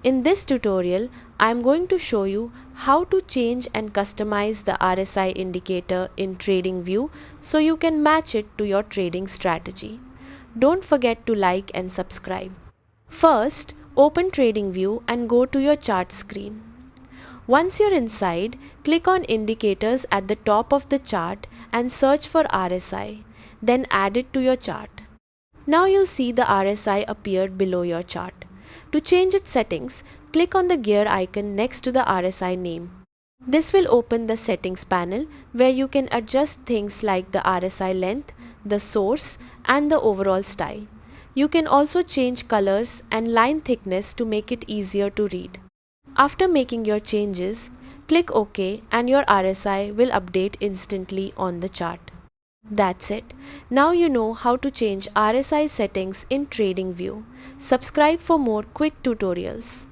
In this tutorial, I am going to show you how to change and customize the RSI indicator in TradingView so you can match it to your trading strategy. Don't forget to like and subscribe. First, open TradingView and go to your chart screen. Once you're inside, click on Indicators at the top of the chart and search for RSI, then add it to your chart. Now you'll see the RSI appeared below your chart. To change its settings, click on the gear icon next to the RSI name. This will open the settings panel where you can adjust things like the RSI length, the source, and the overall style. You can also change colors and line thickness to make it easier to read. After making your changes, click OK and your RSI will update instantly on the chart. That's it. Now you know how to change RSI settings in TradingView. Subscribe for more quick tutorials.